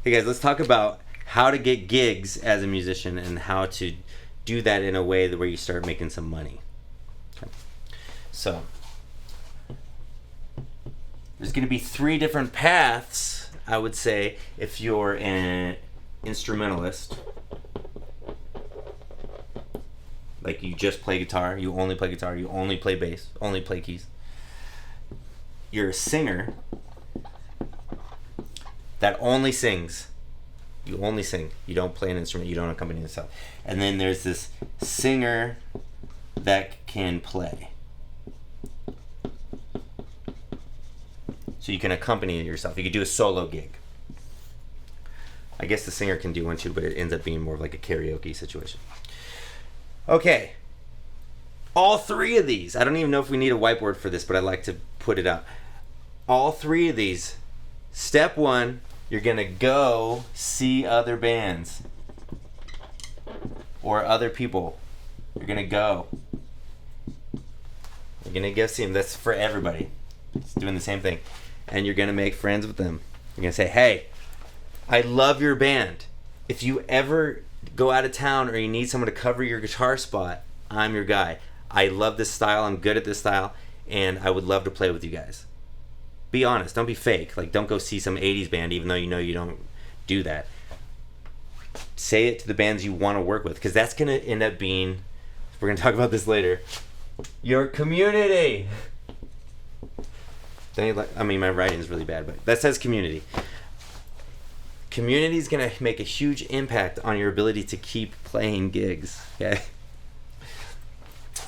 Hey guys, let's talk about how to get gigs as a musician and how to do that in a way where you start making some money. Okay. So, there's going to be 3 different paths, I would say, if you're an instrumentalist. Like you just play guitar, you only play guitar, you only play bass, only play keys. You're a singer that only sings. You only sing. You don't play an instrument. You don't accompany yourself. And then there's this singer that can play. So you can accompany yourself. You could do a solo gig. I guess the singer can do one too, but it ends up being more of like a karaoke situation. Okay. All 3 of these. I don't even know if we need a whiteboard for this, but I like to put it out. All 3 of these. Step 1. You're going to go see other bands or other people. You're going to go. You're going to go see them. That's for everybody. It's doing the same thing. And you're going to make friends with them. You're going to say, hey, I love your band. If you ever go out of town or you need someone to cover your guitar spot, I'm your guy. I love this style. I'm good at this style. And I would love to play with you guys. Be honest. Don't be fake. Like, don't go see some 80s band even though you know you don't do that. Say it to the bands you want to work with, because that's going to end up being, we're going to talk about this later, your community. I mean, my writing is really bad, but that says community. Community is going to make a huge impact on your ability to keep playing gigs, okay?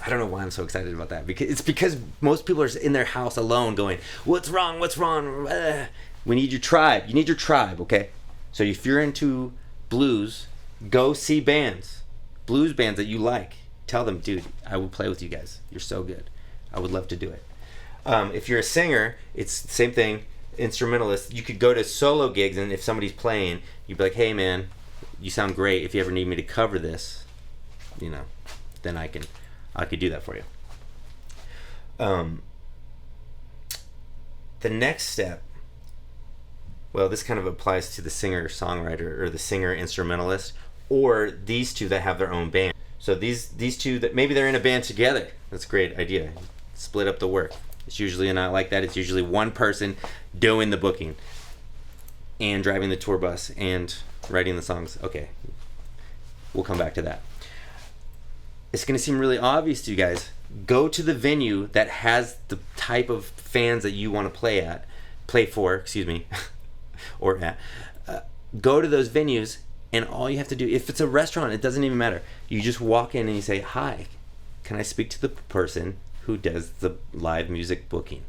I don't know why I'm so excited about that. Because most people are in their house alone going, what's wrong? What's wrong? We need your tribe. You need your tribe, okay? So if you're into blues, go see bands. Blues bands that you like. Tell them, dude, I will play with you guys. You're so good. I would love to do it. If you're a singer, it's the same thing. Instrumentalist, you could go to solo gigs, and if somebody's playing, you'd be like, hey man, you sound great. If you ever need me to cover this, then I could do that for you. The next step, well, this kind of applies to the singer-songwriter or the singer-instrumentalist, or these 2 that have their own band. So these 2 that maybe they're in a band together. That's a great idea. Split up the work. It's usually not like that. It's usually one person doing the booking and driving the tour bus and writing the songs. Okay, we'll come back to that. It's going to seem really obvious to you guys. Go to the venue that has the type of fans that you want to play for, or at. Go to those venues, and all you have to do, if it's a restaurant, it doesn't even matter. You just walk in and you say, hi, can I speak to the person who does the live music booking?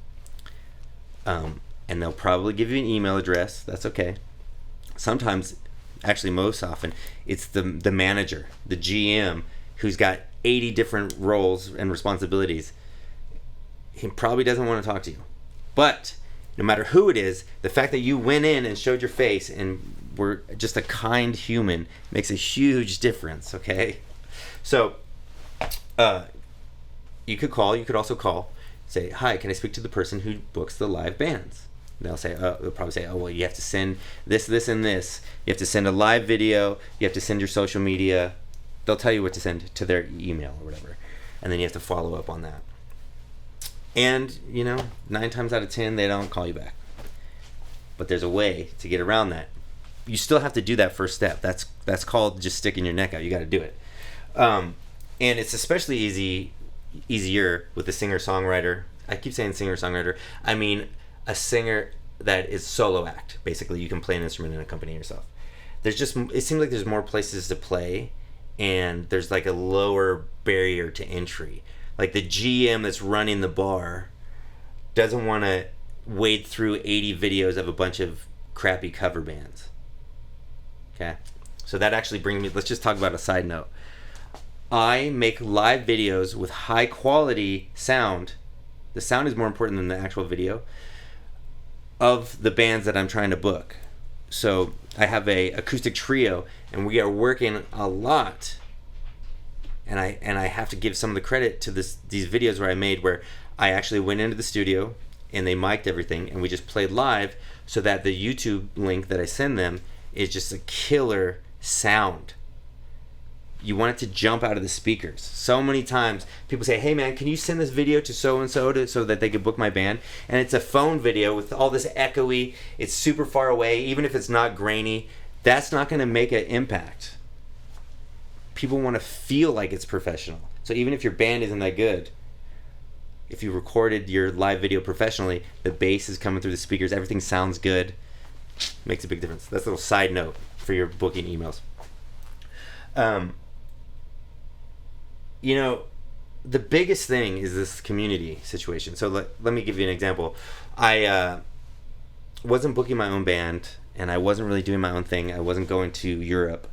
And they'll probably give you an email address. That's okay. Sometimes, actually most often, it's the manager, the GM, who's got 80 different roles and responsibilities. He probably doesn't want to talk to you. But no matter who it is, the fact that you went in and showed your face and were just a kind human makes a huge difference, okay? So, you could also call, say, hi, can I speak to the person who books the live bands? And they'll probably say, oh, well, you have to send this, this, and this. You have to send a live video. You have to send your social media. They'll tell you what to send to their email or whatever. And then you have to follow up on that. And, 9 times out of 10, they don't call you back. But there's a way to get around that. You still have to do that first step. That's called just sticking your neck out. You got to do it. And it's especially easier with a singer-songwriter. I keep saying singer-songwriter. I mean a singer that is solo act. Basically, you can play an instrument and accompany yourself. It seems like there's more places to play, and there's like a lower barrier to entry. Like the GM that's running the bar doesn't want to wade through 80 videos of a bunch of crappy cover bands. Okay? So that actually brings me, let's just talk about a side note. I make live videos with high quality sound. The sound is more important than the actual video of the bands that I'm trying to book. So I have a acoustic trio, and we are working a lot. And I have to give some of the credit to these videos where I made where I actually went into the studio and they mic'd everything and we just played live, so that the YouTube link that I send them is just a killer sound. You want it to jump out of the speakers. So many times people say, hey man, can you send this video to so-and-so so that they could book my band? And it's a phone video with all this echoey, it's super far away, even if it's not grainy, that's not going to make an impact. People want to feel like it's professional. So even if your band isn't that good, if you recorded your live video professionally, the bass is coming through the speakers, everything sounds good, makes a big difference. That's a little side note for your booking emails. You know, the biggest thing is this community situation. So let me give you an example. I wasn't booking my own band, and I wasn't really doing my own thing. I wasn't going to Europe,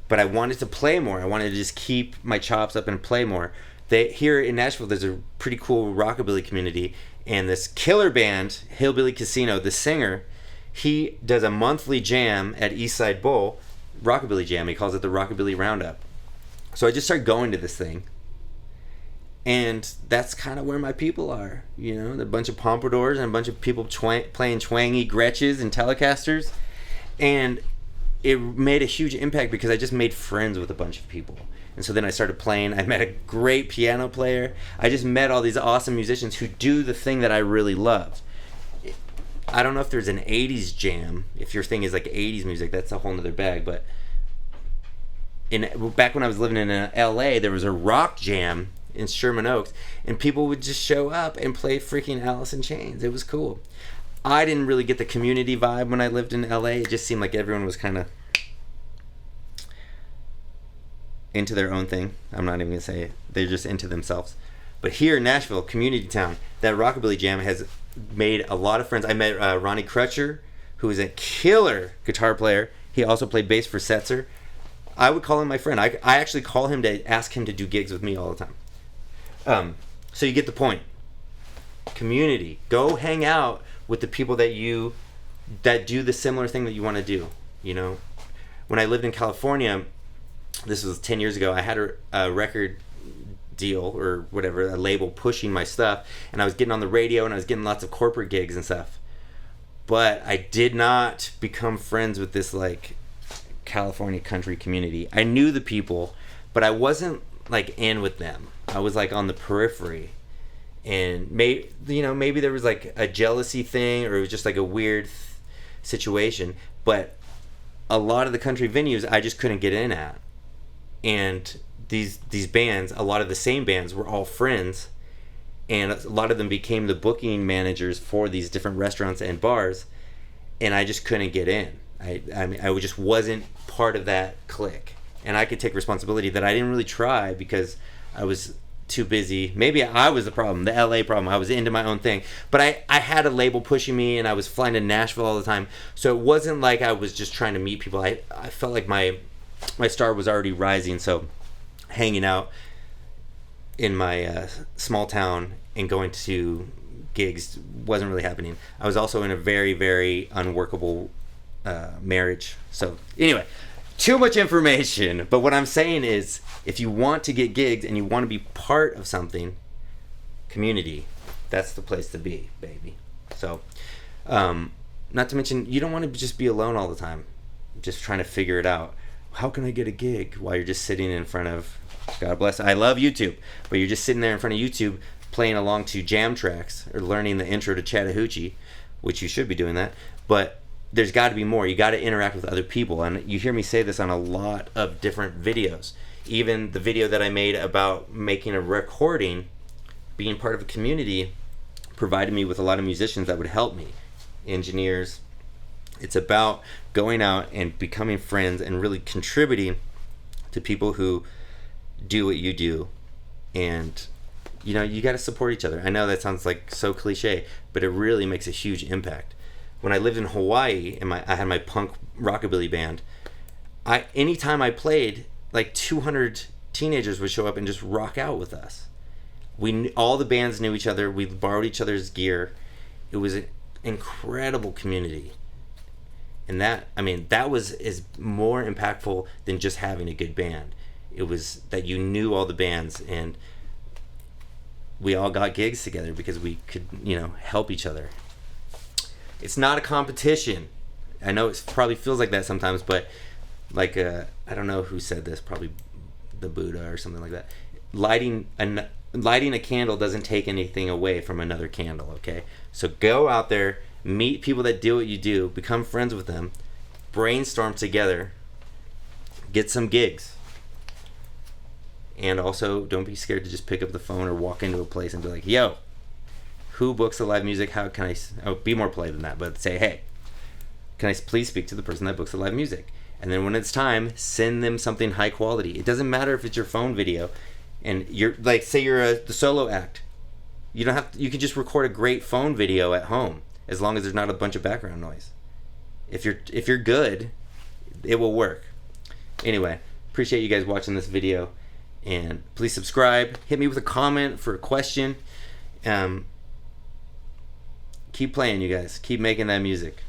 but I wanted to play more. I wanted to just keep my chops up and play more. Here in Nashville, there's a pretty cool rockabilly community, and this killer band, Hillbilly Casino, the singer, he does a monthly jam at Eastside Bowl, Rockabilly Jam. He calls it the Rockabilly Roundup. So I just started going to this thing, and that's kind of where my people are. You know, a bunch of pompadours and a bunch of people playing twangy Gretches and Telecasters, and it made a huge impact because I just made friends with a bunch of people. And so then I started playing. I met a great piano player. I just met all these awesome musicians who do the thing that I really love. I don't know if there's an 80s jam. If your thing is like 80s music, that's a whole nother bag, but back when I was living in LA, there was a rock jam in Sherman Oaks, and people would just show up and play freaking Alice in Chains. It was cool. I didn't really get the community vibe when I lived in LA. It just seemed like everyone was kind of into their own thing. I'm not even gonna say it. They're just into themselves. But here in Nashville, community town, that Rockabilly Jam has made a lot of friends. I met Ronnie Crutcher, who is a killer guitar player. He also played bass for Setzer. I would call him my friend. I actually call him to ask him to do gigs with me all the time. So you get the point. Community. Go hang out with the people that do the similar thing that you want to do. You know, when I lived in California, this was 10 years ago, I had a record deal or whatever, a label pushing my stuff, and I was getting on the radio and I was getting lots of corporate gigs and stuff. But I did not become friends with this like California country community. I knew the people, but I wasn't like in with them. I was like on the periphery, and maybe there was like a jealousy thing, or it was just like a weird situation. But a lot of the country venues I just couldn't get in at, and these bands, a lot of the same bands, were all friends, and a lot of them became the booking managers for these different restaurants and bars, and I just couldn't get in. I mean, I just wasn't part of that clique, and I could take responsibility that I didn't really try because I was too busy. Maybe I was the problem, the LA problem. I was into my own thing, but I had a label pushing me, and I was flying to Nashville all the time, so it wasn't like I was just trying to meet people. I felt like my star was already rising, so hanging out in my small town and going to gigs wasn't really happening. I was also in a very, very unworkable marriage. So anyway, too much information, but what I'm saying is, if you want to get gigs and you want to be part of something, community, that's the place to be, baby. So not to mention, you don't want to just be alone all the time, just trying to figure it out. How can I get a gig while you're just sitting in front of, God bless, I love YouTube, but you're just sitting there in front of YouTube playing along to jam tracks or learning the intro to Chattahoochee, which you should be doing that, but there's got to be more. You got to interact with other people, and you hear me say this on a lot of different videos. Even the video that I made about making a recording, being part of a community, provided me with a lot of musicians that would help me, engineers. It's about going out and becoming friends and really contributing to people who do what you do, and you got to support each other. I know that sounds like so cliche, but it really makes a huge impact. When I lived in Hawaii and I had my punk rockabilly band, anytime I played, like 200 teenagers would show up and just rock out with us. All the bands knew each other. We borrowed each other's gear. It was an incredible community, and that is more impactful than just having a good band. It was that you knew all the bands, and we all got gigs together because we could help each other. It's not a competition. I know it probably feels like that sometimes, but like I don't know who said this, probably the Buddha or something like that. Lighting a candle doesn't take anything away from another candle, okay? So go out there, meet people that do what you do, become friends with them, brainstorm together, get some gigs. And also, don't be scared to just pick up the phone or walk into a place and be like, yo, who books the live music? How can I... be more polite than that, but say, hey, can I please speak to the person that books the live music? And then when it's time, send them something high quality. It doesn't matter if it's your phone video and you're like, say you're the solo act. You don't have to, you can just record a great phone video at home as long as there's not a bunch of background noise. If you're good, it will work. Anyway, appreciate you guys watching this video, and please subscribe. Hit me with a comment for a question. Keep playing, you guys. Keep making that music.